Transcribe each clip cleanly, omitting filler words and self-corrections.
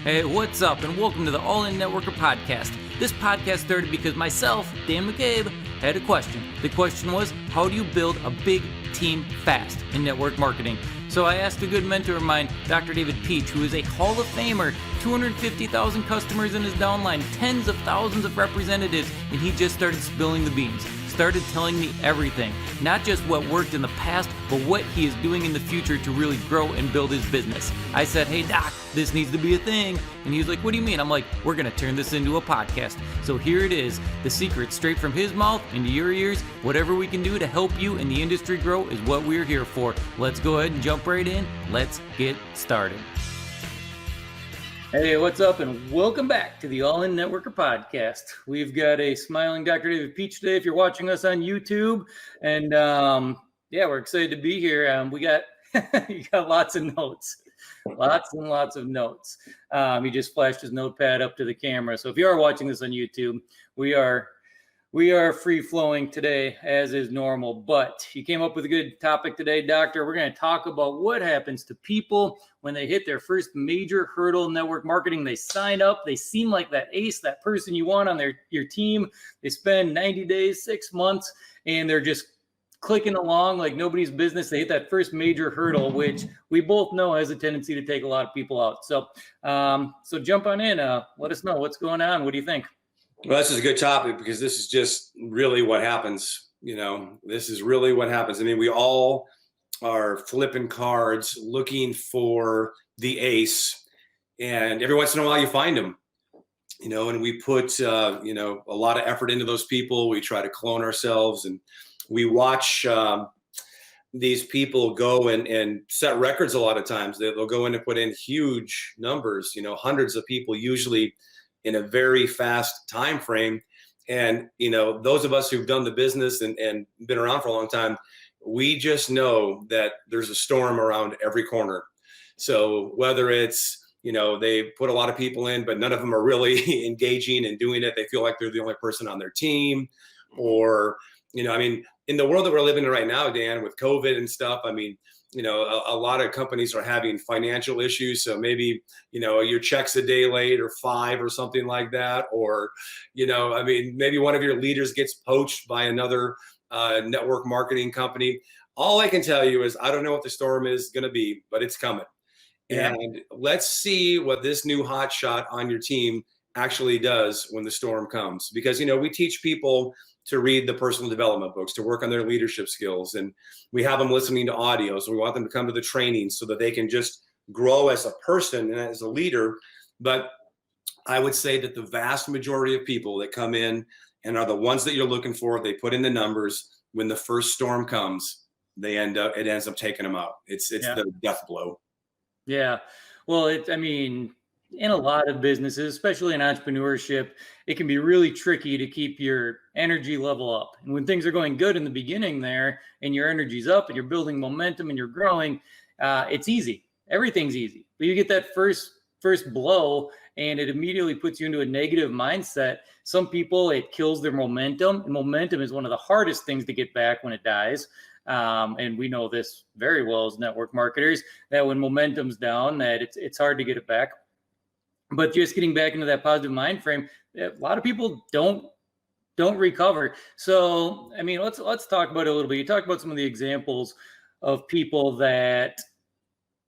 Hey, what's up, and welcome to the All-In Networker podcast. This podcast started because myself, Dan McCabe, had a question. The question was, how do you build a big team fast in network marketing? So I asked a good mentor of mine, Dr. David Pietsch, who is a Hall of Famer, 250,000 customers in his downline, tens of thousands of representatives, and he just started spilling the beans. Started telling me everything, not just what worked in the past, but what he is doing in the future to really grow and build his business. I said, hey doc, this needs to be a thing. And he was like, what do you mean? I'm like, we're gonna turn this into a podcast. So here it is, the secret straight from his mouth into your ears. Whatever we can do to help you and the industry grow is what we're here for. Let's go ahead and jump right in. Let's get started. Hey, what's up, and welcome back to the All-In Networker podcast. We've got a smiling Dr. David Pietsch today if you're watching us on YouTube, and we're excited to be here. We got you got lots of notes, lots and lots of notes. He just flashed his notepad up to the camera, so if you are watching this on YouTube, we are free-flowing today, as is normal, but you came up with a good topic today, Doctor. We're going to talk about what happens to people when they hit their first major hurdle in network marketing. They sign up, they seem like that ace, that person you want on your team. They spend 90 days, 6 months, and they're just clicking along like nobody's business. They hit that first major hurdle, which we both know has a tendency to take a lot of people out. So jump on in. Let us know what's going on. What do you think? Well, this is a good topic because this is just really what happens. This is really what happens. I mean, we all are flipping cards looking for the ace, and every once in a while you find them, and we put, a lot of effort into those people. We try to clone ourselves, and we watch these people go and set records a lot of times. They'll go in and put in huge numbers, hundreds of people usually in a very fast time frame. And those of us who've done the business and been around for a long time, we just know that there's a storm around every corner. So whether it's they put a lot of people in, but none of them are really engaging and doing it, they feel like they're the only person on their team, or in the world that we're living in right now, Dan, with COVID and stuff, a lot of companies are having financial issues. So maybe, your check's a day late or 5 or something like that. Or, maybe one of your leaders gets poached by another network marketing company. All I can tell you is I don't know what the storm is going to be, but it's coming. Yeah. And let's see what this new hot shot on your team actually does when the storm comes. Because, we teach people to read the personal development books, to work on their leadership skills. And we have them listening to audio. So we want them to come to the training so that they can just grow as a person and as a leader. But I would say that the vast majority of people that come in and are the ones that you're looking for, they put in the numbers. When the first storm comes, it ends up taking them out. It's the death blow. Yeah. Well, in a lot of businesses, especially in entrepreneurship, it can be really tricky to keep your energy level up. And when things are going good in the beginning there and your energy's up and you're building momentum and you're growing, it's easy. Everything's easy. But you get that first blow and it immediately puts you into a negative mindset. Some people, it kills their momentum. And momentum is one of the hardest things to get back when it dies. And we know this very well as network marketers, that when momentum's down, that it's hard to get it back. But just getting back into that positive mind frame, a lot of people don't recover. So, let's talk about it a little bit. You talked about some of the examples of people that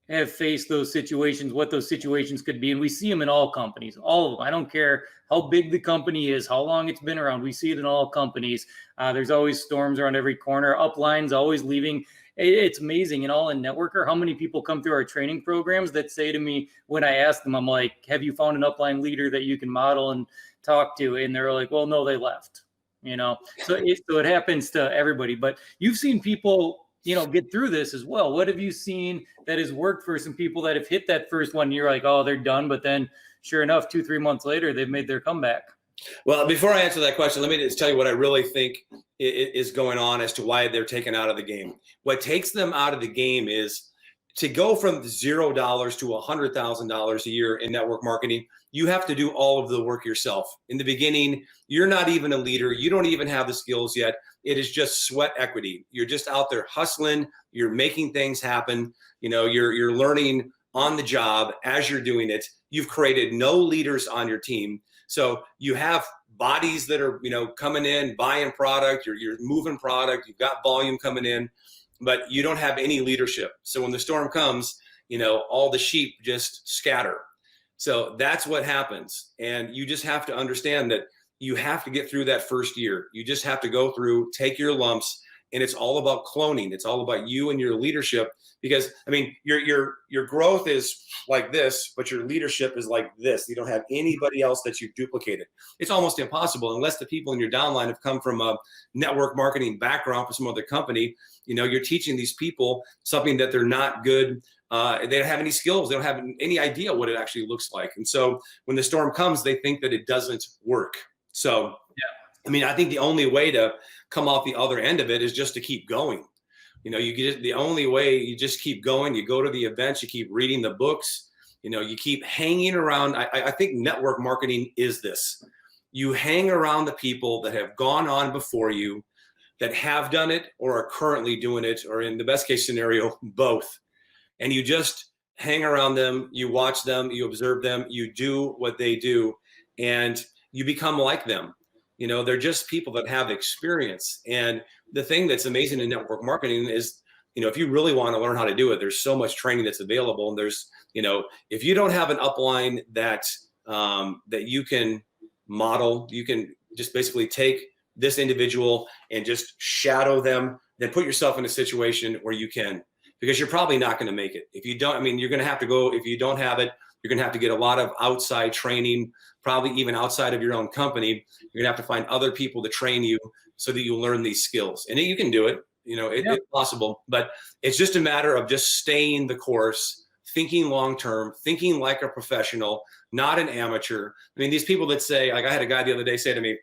have faced those situations, what those situations could be. And we see them in all companies, all of them. I don't care how big the company is, how long it's been around. We see it in all companies. There's always storms around every corner. Uplines always leaving. It's amazing. And All-In Networker, how many people come through our training programs that say to me, when I ask them, I'm like, have you found an upline leader that you can model and talk to? And they're like, well, no, they left, So it happens to everybody. But you've seen people, get through this as well. What have you seen that has worked for some people that have hit that first one? You're like, oh, they're done. But then sure enough, 2-3 months later, they've made their comeback. Well, before I answer that question, let me just tell you what I really think is going on as to why they're taken out of the game. What takes them out of the game is to go from $0 to $100,000 a year in network marketing. You have to do all of the work yourself. In the beginning, you're not even a leader. You don't even have the skills yet. It is just sweat equity. You're just out there hustling. You're making things happen. You're learning on the job as you're doing it. You've created no leaders on your team. So you have bodies that are, coming in, buying product, you're moving product, you've got volume coming in, but you don't have any leadership. So when the storm comes, all the sheep just scatter. So that's what happens. And you just have to understand that you have to get through that first year. You just have to go through, take your lumps, and it's all about cloning. It's all about you and your leadership, because your growth is like this, but your leadership is like this. You don't have anybody else that you've duplicated. It's almost impossible unless the people in your downline have come from a network marketing background for some other company. You're teaching these people something that they're not good. They don't have any skills. They don't have any idea what it actually looks like. And so when the storm comes, they think that it doesn't work. So, I think the only way to come off the other end of it is just to keep going. The only way, you just keep going. You go to the events, you keep reading the books, you keep hanging around. I think network marketing is this. You hang around the people that have gone on before you, that have done it or are currently doing it, or in the best case scenario, both. And you just hang around them, you watch them, you observe them, you do what they do, and you become like them. They're just people that have experience. And the thing that's amazing in network marketing is, if you really want to learn how to do it, there's so much training that's available. And there's, if you don't have an upline that you can model, you can just basically take this individual and just shadow them, then put yourself in a situation where you can, because you're probably not going to make it. If you don't, you're going to have to go, if you don't have it, you're going to have to get a lot of outside training, probably even outside of your own company. You're going to have to find other people to train you so that you learn these skills. And you can do it, it's possible, but it's just a matter of just staying the course, thinking long-term, thinking like a professional, not an amateur. These people that say, like I had a guy the other day say to me,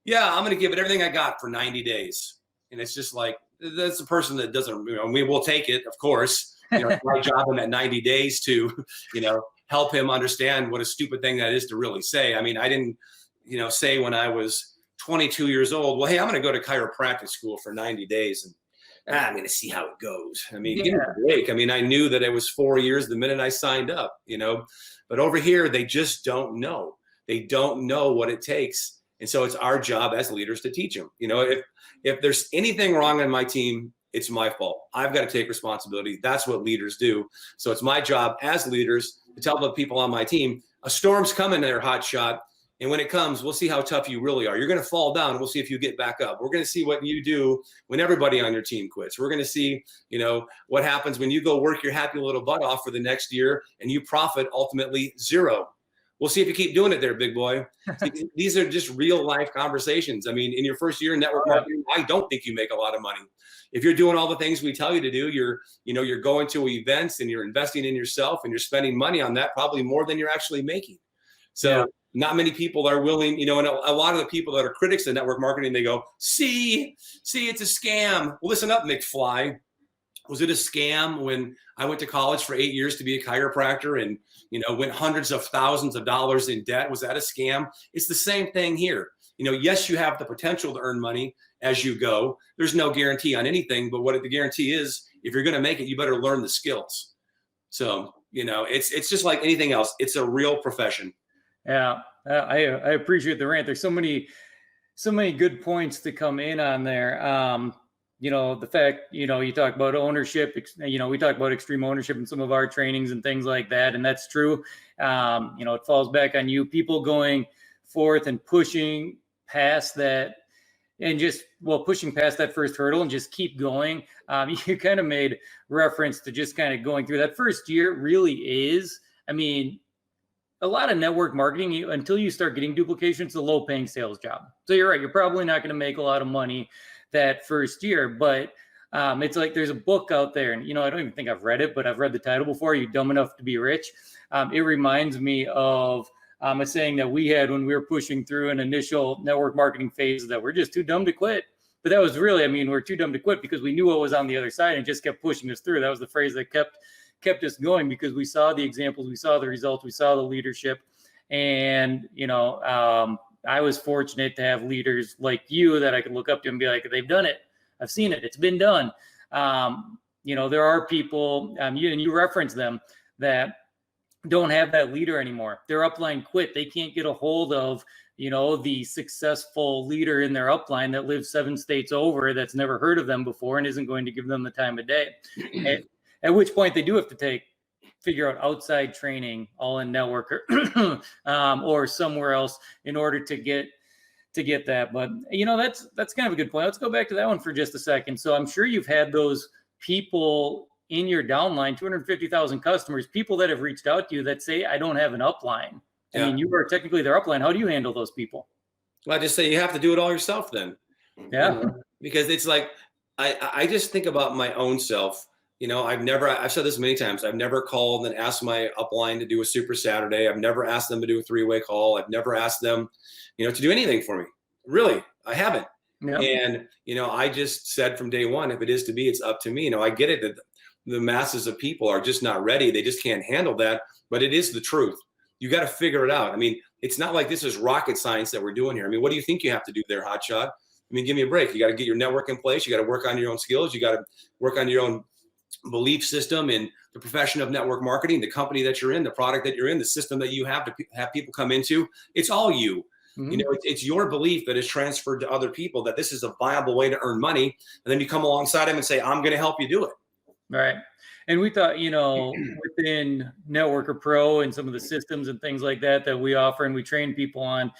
yeah, I'm going to give it everything I got for 90 days. And it's just like, that's a person that doesn't, we will take it, of course. It's my job in that 90 days to, help him understand what a stupid thing that is to really say. I didn't, say when I was 22 years old, well, hey, I'm going to go to chiropractic school for 90 days and I'm going to see how it goes. Give me a break. I knew that it was 4 years the minute I signed up, but over here, they just don't know. They don't know what it takes. And so it's our job as leaders to teach them. If there's anything wrong on my team, it's my fault. I've got to take responsibility. That's what leaders do. So it's my job as leaders to tell the people on my team, a storm's coming there, hot shot. And when it comes, we'll see how tough you really are. You're going to fall down. We'll see if you get back up. We're going to see what you do when everybody on your team quits. We're going to see, what happens when you go work your happy little butt off for the next year and you profit ultimately zero. We'll see if you keep doing it there, big boy. These are just real life conversations. In your first year in network marketing, I don't think you make a lot of money. If you're doing all the things we tell you to do, you're going to events and you're investing in yourself and you're spending money on that, probably more than you're actually making. So not many people are willing, and a lot of the people that are critics of network marketing, they go, see, it's a scam. Well, listen up, McFly. Was it a scam when I went to college for 8 years to be a chiropractor and, went hundreds of thousands of dollars in debt? Was that a scam? It's the same thing here. Yes, you have the potential to earn money as you go. There's no guarantee on anything, but what the guarantee is, if you're going to make it, you better learn the skills. So, it's just like anything else. It's a real profession. Yeah, I appreciate the rant. There's so many good points to come in on there. The fact, you talk about ownership, we talk about extreme ownership in some of our trainings and things like that. And that's true. It falls back on you, people going forth and pushing past that and pushing past that first hurdle and just keep going. You kind of made reference to just kind of going through that first year really is, a lot of network marketing, until you start getting duplication, it's a low paying sales job. So you're right. You're probably not going to make a lot of money that first year, but it's like there's a book out there, and I don't even think I've read it, but I've read the title before. Are You Dumb Enough to Be Rich? It reminds me of a saying that we had when we were pushing through an initial network marketing phase, that we're just too dumb to quit. But that was really, we're too dumb to quit because we knew what was on the other side and just kept pushing us through. That was the phrase that kept us going, because we saw the examples, we saw the results, we saw the leadership, and I was fortunate to have leaders like you that I could look up to and be like, they've done it. I've seen it. It's been done. There are people, you reference them that don't have that leader anymore. Their upline quit. They can't get a hold of, the successful leader in their upline that lives 7 states over, that's never heard of them before and isn't going to give them the time of day. At which point they do have to figure out outside training, all in network or somewhere else in order to get that. But that's kind of a good point. Let's go back to that one for just a second. So I'm sure you've had those people in your downline, 250,000 customers, people that have reached out to you that say, I don't have an upline. I mean, you are technically their upline. How do you handle those people? Well, I just say you have to do it all yourself then. Yeah. Because it's like, I just think about my own self. I've said this many times. I've never called and asked my upline to do a Super Saturday. I've never asked them to do a 3-way call. I've never asked them, to do anything for me. Really, I haven't. Yep. And, I just said from day one, if it is to be, it's up to me. I get it that the masses of people are just not ready. They just can't handle that. But it is the truth. You got to figure it out. I mean, it's not like this is rocket science that we're doing here. I mean, what do you think you have to do there, hotshot? I mean, give me a break. You got to get your network in place. You got to work on your own skills. You got to work on your own belief system in the profession of network marketing, the company that you're in, the product that you're in, the system that you have to have people come into. It's all you. Mm-hmm. It's your belief that is transferred to other people that this is a viable way to earn money. And then you come alongside them and say, I'm going to help you do it. Right. And we thought, within Networker Pro and some of the systems and things like that we offer and we train people on,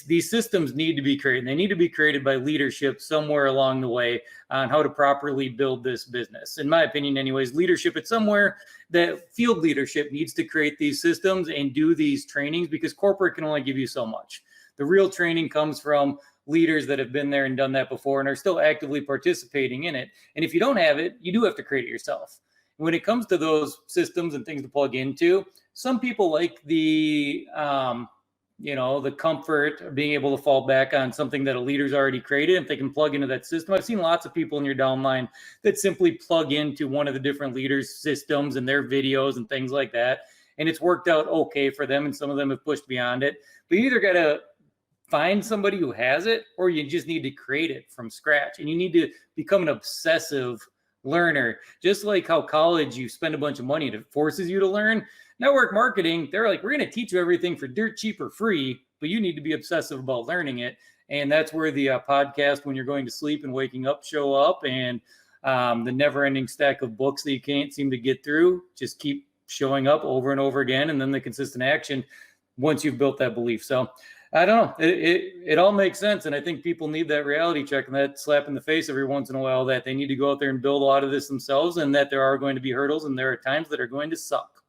these systems need to be created. They need to be created by leadership somewhere along the way on how to properly build this business. In my opinion, anyways, leadership, it's somewhere that field leadership needs to create these systems and do these trainings, because corporate can only give you so much. The real training comes from leaders that have been there and done that before and are still actively participating in it. And if you don't have it, you do have to create it yourself. When it comes to those systems and things to plug into, some people like the comfort of being able to fall back on something that a leader's already created. If they can plug into that system, I've seen lots of people in your downline that simply plug into one of the different leaders' systems and their videos and things like that. And it's worked out okay for them. And some of them have pushed beyond it. But you either got to find somebody who has it, or you just need to create it from scratch. And you need to become an obsessive learner. Just like how college, you spend a bunch of money and it forces you to learn. Network marketing, they're like, we're going to teach you everything for dirt cheap or free, but you need to be obsessive about learning it. And that's where the podcast, when you're going to sleep and waking up, show up. And the never-ending stack of books that you can't seem to get through just keep showing up over and over again. And then the consistent action once you've built that belief. So I don't know. It all makes sense. And I think people need that reality check and that slap in the face every once in a while that they need to go out there and build a lot of this themselves, and that there are going to be hurdles and there are times that are going to suck.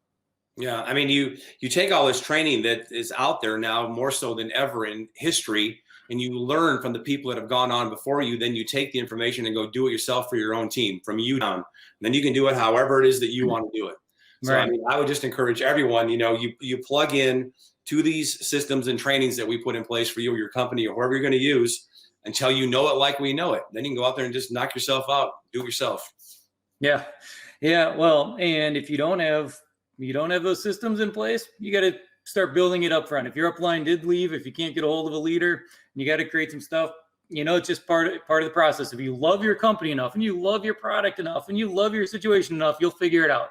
Yeah. I mean, you take all this training that is out there now more so than ever in history, and you learn from the people that have gone on before you. Then you take the information and go do it yourself for your own team from you down. And then you can do it however it is that you want to do it. So right. I mean, I would just encourage everyone, you plug in to these systems and trainings that we put in place for you or your company or whoever you're going to use until you know it like we know it. Then you can go out there and just knock yourself out, do it yourself. Yeah. Yeah. Well, and if you don't have those systems in place, you got to start building it up front. If your upline did leave, if you can't get a hold of a leader, you got to create some stuff. It's just part of the process. If you love your company enough and you love your product enough and you love your situation enough, you'll figure it out.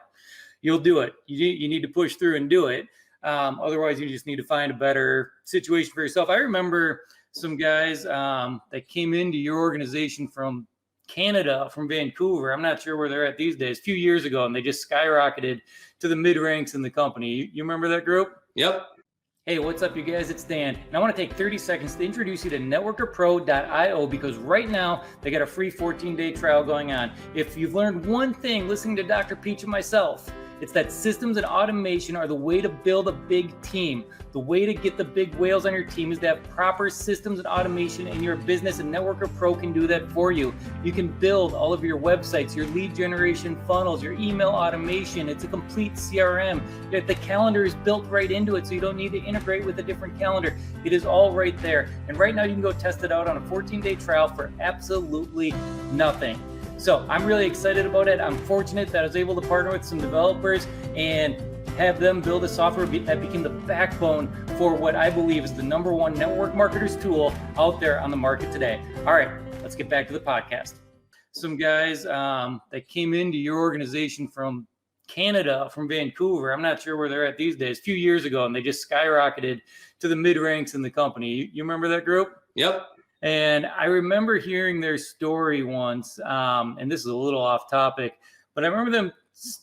You'll do it. You need to push through and do it. Otherwise, you just need to find a better situation for yourself. I remember some guys that came into your organization from Canada, from Vancouver. I'm not sure where they're at these days, a few years ago, and they just skyrocketed to the mid ranks in the company. You remember that group? Yep. Hey, what's up, you guys? It's Dan. And I want to take 30 seconds to introduce you to networkerpro.io, because right now they got a free 14-day trial going on. If you've learned one thing listening to Dr. Pietsch and myself, it's that systems and automation are the way to build a big team. The way to get the big whales on your team is to have proper systems and automation in your business, and Networker Pro can do that for you. You can build all of your websites, your lead generation funnels, your email automation. It's a complete CRM. The calendar is built right into it, so you don't need to integrate with a different calendar. It is all right there. And right now you can go test it out on a 14-day trial for absolutely nothing. So I'm really excited about it. I'm fortunate that I was able to partner with some developers and have them build a software that became the backbone for what I believe is the #1 network marketers tool out there on the market today. All right, let's get back to the podcast. Some guys that came into your organization from Canada from Vancouver. I'm not sure where they're at these days, a few years ago, and they just skyrocketed to the mid ranks in the company. You remember that group? Yep. And I remember hearing their story once, and this is a little off topic, but I remember them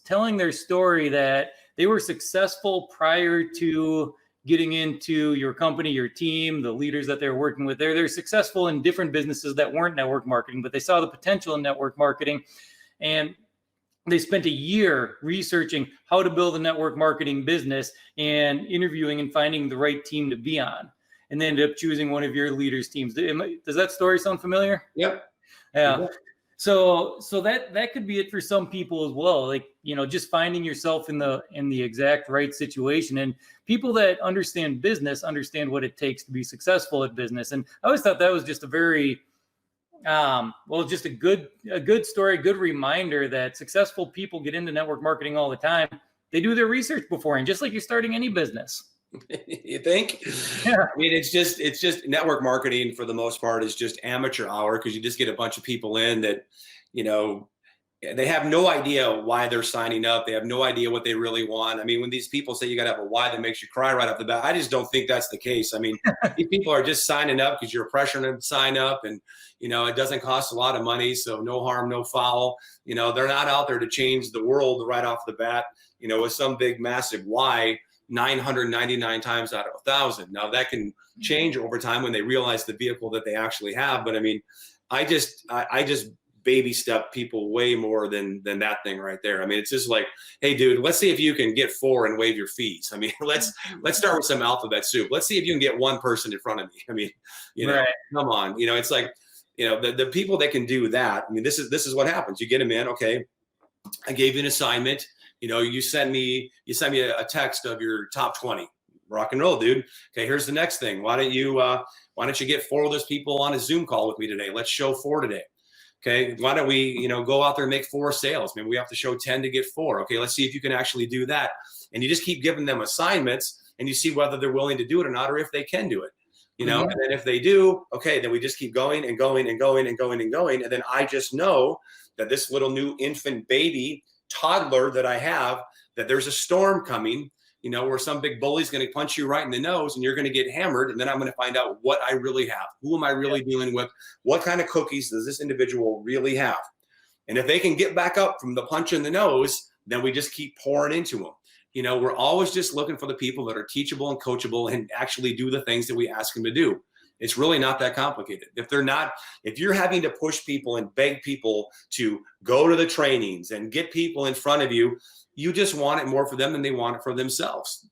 telling their story that they were successful prior to getting into your company, your team, the leaders that they're working with. They're successful in different businesses that weren't network marketing, but they saw the potential in network marketing. And they spent a year researching how to build a network marketing business and interviewing and finding the right team to be on. And they ended up choosing one of your leaders' teams. Does that story sound familiar? Yep. Yeah. So that could be it for some people as well. Like, just finding yourself in the exact right situation. And people that understand business understand what it takes to be successful at business. And I always thought that was just a very just a good story, a good reminder that successful people get into network marketing all the time. They do their research beforehand, just like you're starting any business. You think? Yeah. I mean, it's just network marketing for the most part is just amateur hour, because you just get a bunch of people in that, they have no idea why they're signing up. They have no idea what they really want. I mean, when these people say you got to have a why that makes you cry right off the bat, I just don't think that's the case. I mean, these people are just signing up because you're pressuring them to sign up, and, it doesn't cost a lot of money. So no harm, no foul. They're not out there to change the world right off the bat, with some big, massive why 999 times out of 1,000. Now that can change over time when they realize the vehicle that they actually have. But I mean, I just baby step people way more than that thing right there. I mean, it's just like, hey, dude, let's see if you can get 4 and waive your fees. I mean, let's start with some alphabet soup. Let's see if you can get one person in front of me. I mean, right. Come on, it's like, the people that can do that. I mean, this is what happens. You get them in. Okay, I gave you an assignment. You send me a text of your top 20. Rock and roll, dude. Okay, here's the next thing. Why don't you get 4 of those people on a Zoom call with me today? Let's show 4 today. Okay, why don't we, go out there and make 4 sales? Maybe we have to show 10 to get 4. Okay, let's see if you can actually do that. And you just keep giving them assignments, and you see whether they're willing to do it or not, or if they can do it. And then if they do, okay, then we just keep going and going and going and going and going. And then I just know that this little new infant baby toddler that I have, that there's a storm coming, where some big bully's going to punch you right in the nose and you're going to get hammered. And then I'm going to find out what I really have. Who am I really dealing with? What kind of cookies does this individual really have? And if they can get back up from the punch in the nose, then we just keep pouring into them. We're always just looking for the people that are teachable and coachable and actually do the things that we ask them to do. It's really not that complicated. If you're having to push people and beg people to go to the trainings and get people in front of you, you just want it more for them than they want it for themselves.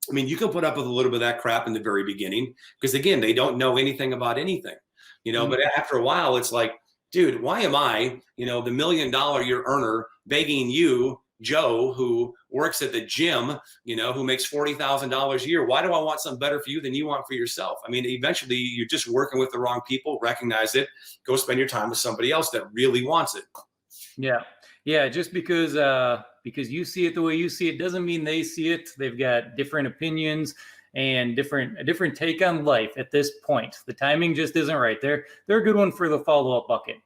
I mean, you can put up with a little bit of that crap in the very beginning, because again, they don't know anything about anything, but after a while it's like, dude, why am I, the $1 million a year earner begging you, Joe, who works at the gym, who makes $40,000 a year? Why do I want something better for you than you want for yourself? I mean, eventually you're just working with the wrong people. Recognize it. Go spend your time with somebody else that really wants it. Yeah. Just because you see it the way you see it doesn't mean they see it. They've got different opinions and a different take on life at this point. The timing just isn't right. They're a good one for the follow-up bucket,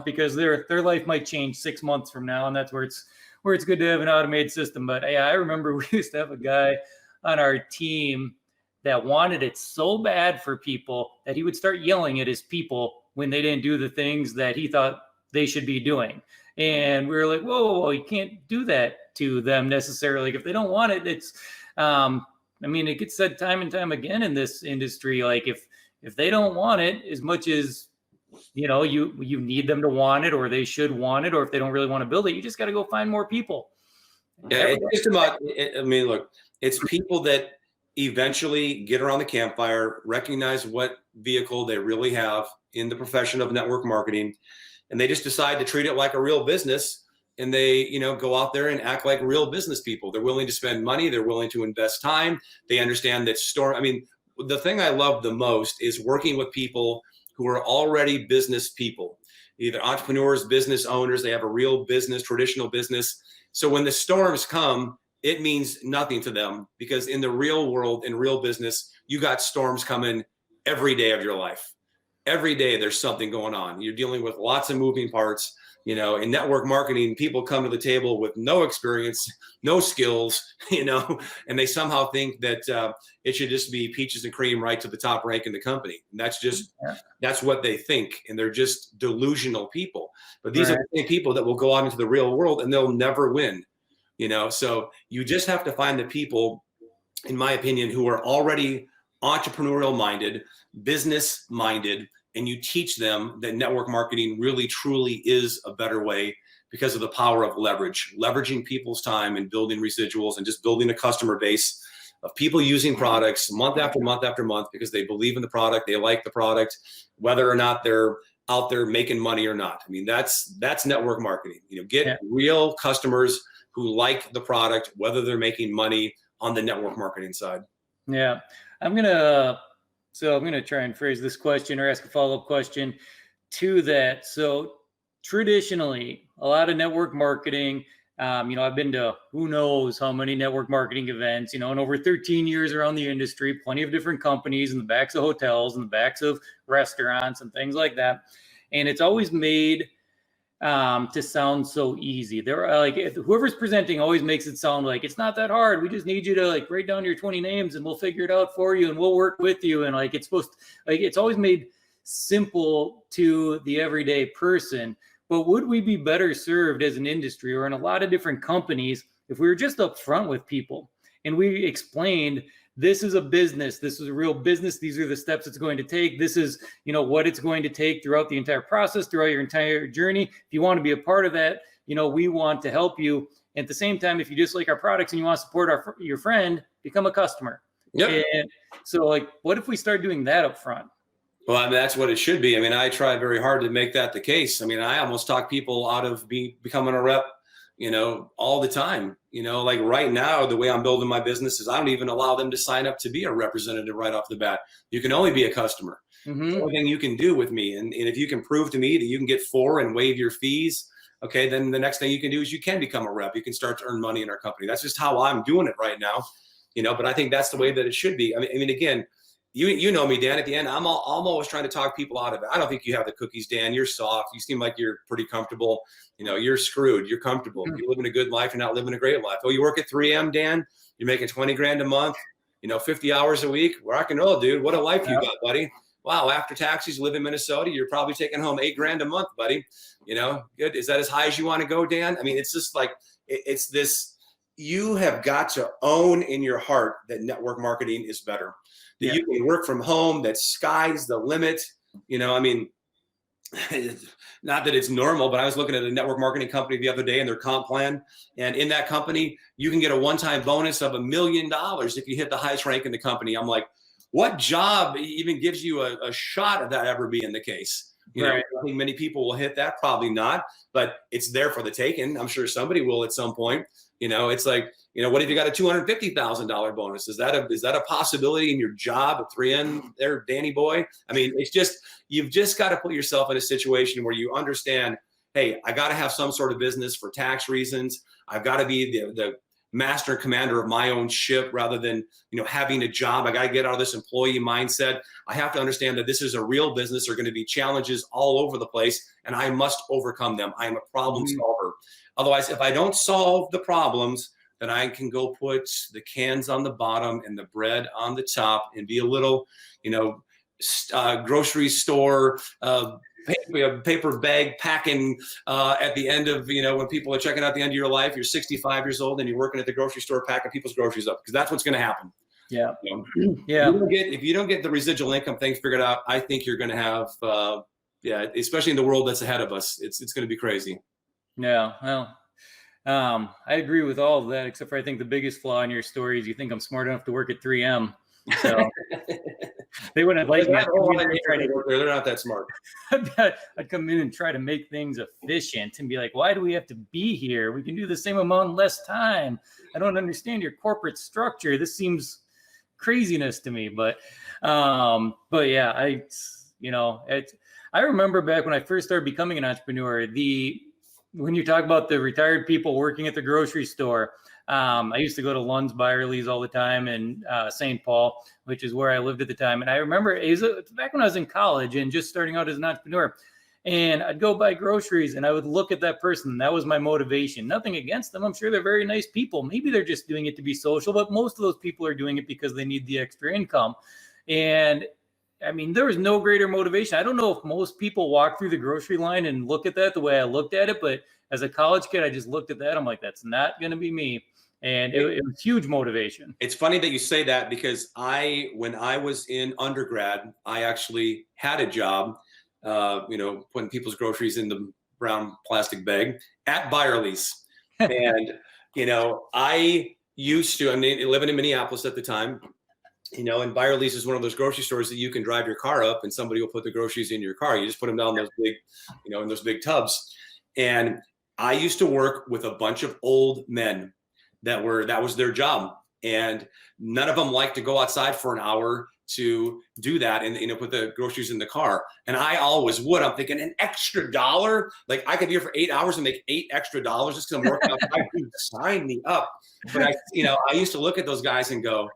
because their life might change 6 months from now, and that's where it's good to have an automated system. But yeah, I remember we used to have a guy on our team that wanted it so bad for people that he would start yelling at his people when they didn't do the things that he thought they should be doing. And we were like, whoa, you can't do that to them necessarily. Like, if they don't want it, it's, it gets said time and time again in this industry. Like, if they don't want it as much as, you need them to want it, or they should want it, or if they don't really want to build it, you just got to go find more people. Yeah, it's just about, look, it's people that eventually get around the campfire, recognize what vehicle they really have in the profession of network marketing, and they just decide to treat it like a real business. And they, go out there and act like real business people. They're willing to spend money. They're willing to invest time. They understand that the thing I love the most is working with people who are already business people, either entrepreneurs, business owners. They have a real business, traditional business. So when the storms come, it means nothing to them, because in the real world, in real business, you got storms coming every day of your life. Every day there's something going on. You're dealing with lots of moving parts. In network marketing, people come to the table with no experience, no skills, and they somehow think that it should just be peaches and cream right to the top rank in the company. And that's what they think. And they're just delusional people. But these are the same people that will go out into the real world and they'll never win. So you just have to find the people, in my opinion, who are already entrepreneurial minded, business minded, and you teach them that network marketing really truly is a better way because of the power of leveraging people's time and building residuals and just building a customer base of people using products month after month after month because they believe in the product, they like the product, whether or not they're out there making money or not. I mean, that's network marketing. Get real customers who like the product, whether they're making money on the network marketing side. Yeah, I'm gonna try and phrase this question or ask a follow-up question to that. So traditionally, a lot of network marketing, I've been to who knows how many network marketing events, in over 13 years around the industry, plenty of different companies in the backs of hotels, in the backs of restaurants and things like that. And it's always made to sound so easy. They're like, whoever's presenting always makes it sound like it's not that hard. We just need you to write down your 20 names and we'll figure it out for you and we'll work with you. And it's always made simple to the everyday person. But would we be better served as an industry or in a lot of different companies if we were just upfront with people and we explained, this is a business. This is a real business. These are the steps it's going to take. This is, what it's going to take throughout the entire process, throughout your entire journey. If you want to be a part of that, we want to help you. At the same time, if you just like our products and you want to support your friend, become a customer. Yep. And so what if we start doing that up front? Well, I mean, that's what it should be. I mean, I try very hard to make that the case. I mean, I almost talk people out of becoming a rep, all the time. Like right now, the way I'm building my business is I don't even allow them to sign up to be a representative right off the bat. You can only be a customer. Mm-hmm. The only thing you can do with me. And if you can prove to me that you can get 4 and waive your fees, okay, then the next thing you can do is you can become a rep. You can start to earn money in our company. That's just how I'm doing it right now. But I think that's the way that it should be. I mean, again, you know me, Dan. At the end, I'm always trying to talk people out of it. I don't think you have the cookies, Dan. You're soft. You seem like you're pretty comfortable. You're screwed. You're comfortable. You're living a good life. You're not living a great life. Oh, you work at 3M, Dan? You're making 20 grand a month, 50 hours a week. Rock and roll, dude. What a life you got, buddy. Wow. After taxes, you live in Minnesota. You're probably taking home 8 grand a month, buddy. Good. Is that as high as you want to go, Dan? I mean, it's just like, it's this, you have got to own in your heart that network marketing is better. That you can work from home, that sky's the limit. I mean, not that it's normal, but I was looking at a network marketing company the other day and their comp plan. And in that company, you can get a one-time bonus of $1 million if you hit the highest rank in the company. I'm like, what job even gives you a shot of that ever being the case? I think many people will hit that, probably not, but it's there for the taking. I'm sure somebody will at some point. It's like, what if you got a $250,000 bonus? Is that a possibility in your job at 3M there, Danny boy? I mean, it's just, you've just got to put yourself in a situation where you understand, hey, I got to have some sort of business for tax reasons. I've got to be the master and commander of my own ship rather than, having a job. I got to get out of this employee mindset. I have to understand that this is a real business. There are going to be challenges all over the place and I must overcome them. I am a problem solver. Otherwise, if I don't solve the problems, then I can go put the cans on the bottom and the bread on the top and be a little, grocery store, paper bag packing at the end of, when people are checking out the end of your life. You're 65 years old and you're working at the grocery store packing people's groceries up because that's what's going to happen. Yeah. Yeah. If you don't get the residual income thing figured out, I think you're going to have, especially in the world that's ahead of us, it's going to be crazy. Yeah. Well, I agree with all of that, except for I think the biggest flaw in your story is you think I'm smart enough to work at 3M. So they wouldn't like me. They're not that smart. I'd come in and try to make things efficient and be like, why do we have to be here? We can do the same amount in less time. I don't understand your corporate structure. This seems craziness to me. But yeah, I remember back when I first started becoming an entrepreneur, when you talk about the retired people working at the grocery store, I used to go to Lund's Byerly's all the time in St. Paul, which is where I lived at the time. And I remember it was back when I was in college and just starting out as an entrepreneur. And I'd go buy groceries and I would look at that person. That was my motivation. Nothing against them. I'm sure they're very nice people. Maybe they're just doing it to be social, but most of those people are doing it because they need the extra income. And I mean, there was no greater motivation. I don't know if most people walk through the grocery line and look at that the way I looked at it, but as a college kid, I just looked at that. I'm like, that's not going to be me. And it was huge motivation. It's funny that you say that, because when I was in undergrad, I actually had a job, putting people's groceries in the brown plastic bag at Byerly's. And, I used to, living in Minneapolis at the time, and Byerly's is one of those grocery stores that you can drive your car up and somebody will put the groceries in your car. You just put them down those big, in those big tubs. And I used to work with a bunch of old men that was their job. And none of them liked to go outside for an hour to do that and put the groceries in the car. And I always would. I'm thinking, an extra $1? Like, I could be here for 8 hours and make $8 extra just because I'm working outside. Dude, sign me up. But I used to look at those guys and go,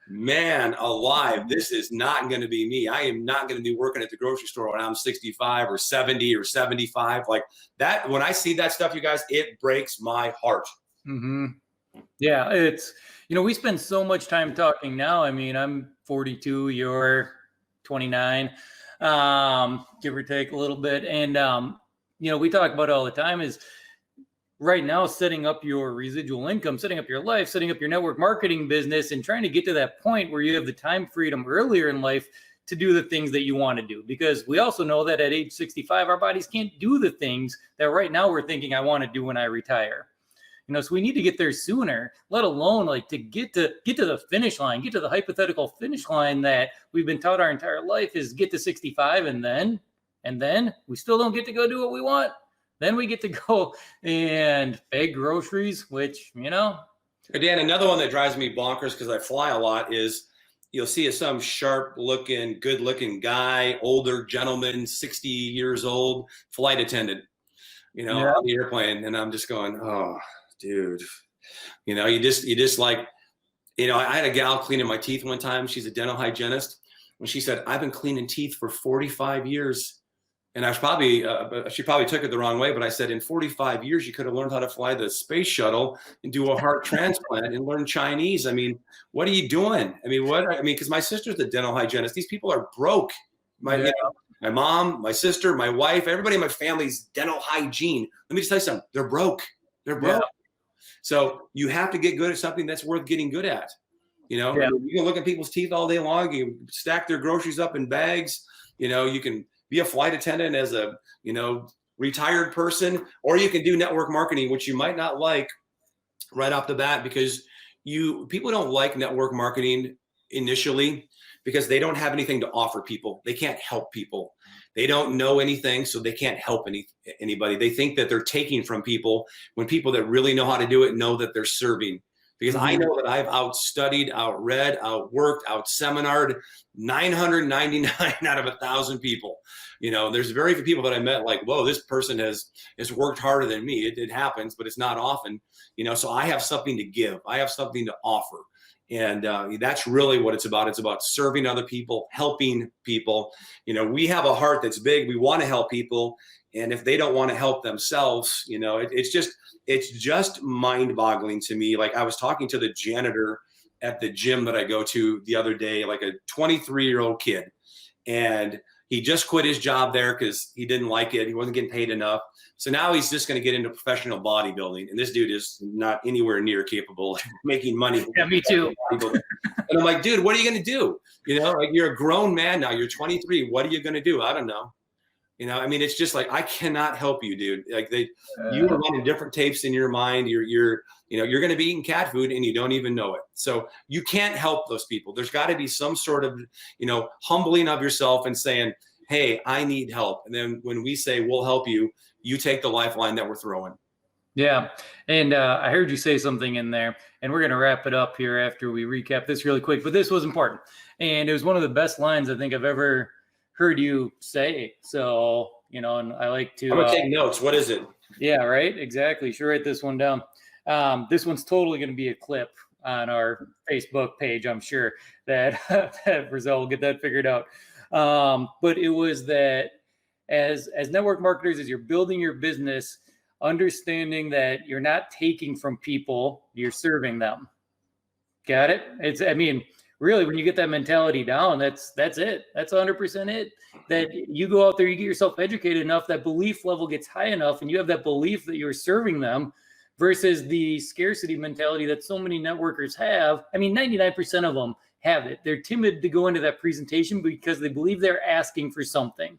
man alive, this is not going to be me. I am not going to be working at the grocery store when I'm 65 or 70 or 75. Like that, when I see that stuff, you guys, it breaks my heart. Mm-hmm. Yeah, it's, we spend so much time talking now. I mean, I'm 42, you're 29, give or take a little bit. And, we talk about it all the time is right now setting up your residual income, setting up your life, setting up your network marketing business, and trying to get to that point where you have the time freedom earlier in life to do the things that you want to do. Because we also know that at age 65, our bodies can't do the things that right now we're thinking I want to do when I retire. So we need to get there sooner, let alone like to get to the finish line, get to the hypothetical finish line that we've been taught our entire life is get to 65 and then we still don't get to go do what we want. Then we get to go and bag groceries, which, Dan, another one that drives me bonkers because I fly a lot is you'll see some sharp looking, good looking guy, older gentleman, 60 years old, flight attendant, on the airplane. And I'm just going, oh, dude, you just like, I had a gal cleaning my teeth one time. She's a dental hygienist. And she said, I've been cleaning teeth for 45 years. And I was she probably took it the wrong way, but I said, in 45 years, you could have learned how to fly the space shuttle and do a heart transplant and learn Chinese. I mean, what are you doing? Because my sister's a dental hygienist. These people are broke. My mom, my sister, my wife, everybody in my family's dental hygiene. Let me just tell you something. They're broke. They're broke. Yeah. So you have to get good at something that's worth getting good at. You can look at people's teeth all day long. You can stack their groceries up in bags. You can be a flight attendant as a, retired person, or you can do network marketing, which you might not like right off the bat because people don't like network marketing initially because they don't have anything to offer people. They can't help people. They don't know anything, so they can't help anybody. They think that they're taking from people when people that really know how to do it know that they're serving. Because I know that I've outstudied, outread, outworked, outseminared 999 out of 1,000 people. There's very few people that I met like, whoa, this person has worked harder than me. It happens, but it's not often. So I have something to give. I have something to offer. And that's really what it's about. It's about serving other people, helping people. We have a heart that's big. We want to help people. And if they don't want to help themselves, it's just mind-boggling to me. Like, I was talking to the janitor at the gym that I go to the other day, like a 23-year-old kid. And he just quit his job there because he didn't like it. He wasn't getting paid enough. So now he's just going to get into professional bodybuilding. And this dude is not anywhere near capable of making money. Yeah, me too. And I'm like, dude, what are you going to do? Like, you're a grown man now. You're 23. What are you going to do? I don't know. It's just like, I cannot help you, dude. Like, you are running different tapes in your mind. You're going to be eating cat food and you don't even know it. So you can't help those people. There's got to be some sort of, humbling of yourself and saying, hey, I need help. And then when we say we'll help you, you take the lifeline that we're throwing. Yeah. And I heard you say something in there, and we're going to wrap it up here after we recap this really quick, but this was important. And it was one of the best lines I think I've ever heard you say. So, and I like to, I'm going to take notes. What is it? Yeah, right. Exactly. Should write this one down. This one's totally going to be a clip on our Facebook page. I'm sure that Brazil will get that figured out. But it was that as network marketers, as you're building your business, understanding that you're not taking from people, you're serving them. Got it? Really, when you get that mentality down, that's it. That's 100% it. That you go out there, you get yourself educated enough, that belief level gets high enough, and you have that belief that you're serving them, versus the scarcity mentality that so many networkers have. 99% of them have it. They're timid to go into that presentation because they believe they're asking for something,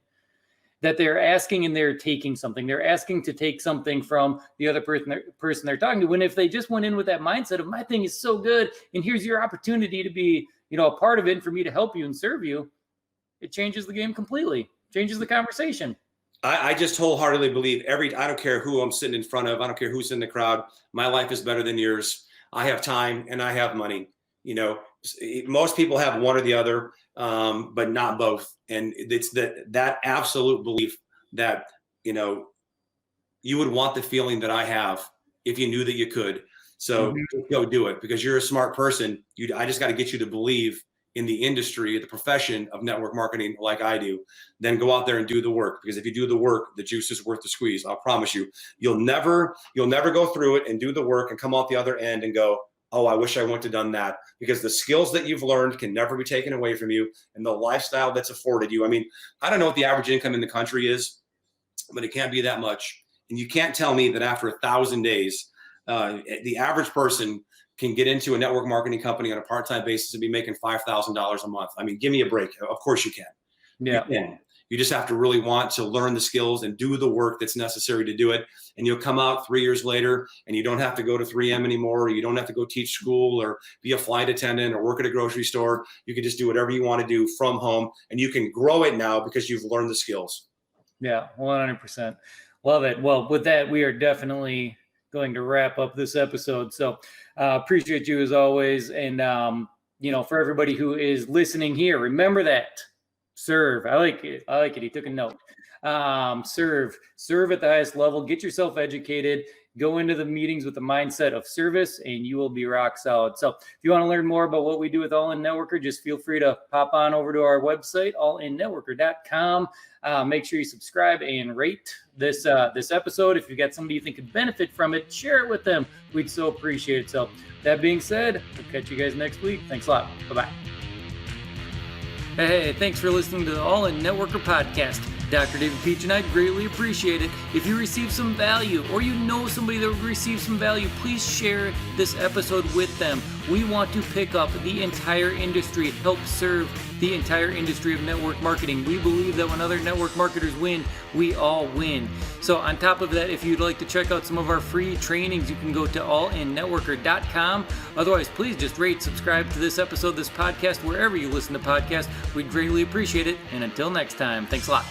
that they're asking and they're taking something. They're asking to take something from the other person they're talking to. When if they just went in with that mindset of, my thing is so good, and here's your opportunity to be, a part of it, and for me to help you and serve you, it changes the game completely, changes the conversation. I just wholeheartedly believe I don't care who I'm sitting in front of. I don't care who's in the crowd. My life is better than yours. I have time and I have money. Most people have one or the other, but not both. And it's that absolute belief that, you would want the feeling that I have if you knew that you could. So go do it, because you're a smart person. I just got to get you to believe in the industry, the profession of network marketing, like I do. Then go out there and do the work, because if you do the work, the juice is worth the squeeze. I'll promise you. You'll never go through it and do the work and come out the other end and go, oh, I wish I wouldn't have done that, because the skills that you've learned can never be taken away from you, and the lifestyle that's afforded you. I don't know what the average income in the country is, but it can't be that much. And you can't tell me that after 1,000 days, the average person can get into a network marketing company on a part-time basis and be making $5,000 a month. Give me a break. Of course you can. Yeah. You can. You just have to really want to learn the skills and do the work that's necessary to do it. And you'll come out 3 years later and you don't have to go to 3M anymore, or you don't have to go teach school or be a flight attendant or work at a grocery store. You can just do whatever you want to do from home, and you can grow it now because you've learned the skills. Yeah, 100%. Love it. Well, with that, we are definitely going to wrap up this episode. So appreciate you as always. And, for everybody who is listening here, remember that. Serve. I like it. He took a note. Serve at the highest level. Get yourself educated. Go into the meetings with the mindset of service, and you will be rock solid. So if you want to learn more about what we do with All In Networker, just feel free to pop on over to our website, allinnetworker.com. Make sure you subscribe and rate this episode. If you've got somebody you think could benefit from it, share it with them. We'd so appreciate it. So that being said, we'll catch you guys next week. Thanks a lot. Bye-bye. Hey, thanks for listening to the All In Networker podcast. Dr. David Pietsch and I greatly appreciate it. If you receive some value, or you know somebody that would receive some value, please share this episode with them. We want to pick up the entire industry, help serve the entire industry of network marketing. We believe that when other network marketers win, we all win. So on top of that, if you'd like to check out some of our free trainings, you can go to allinnetworker.com. Otherwise, please just rate, subscribe to this episode, this podcast, wherever you listen to podcasts. We'd greatly appreciate it. And until next time, thanks a lot.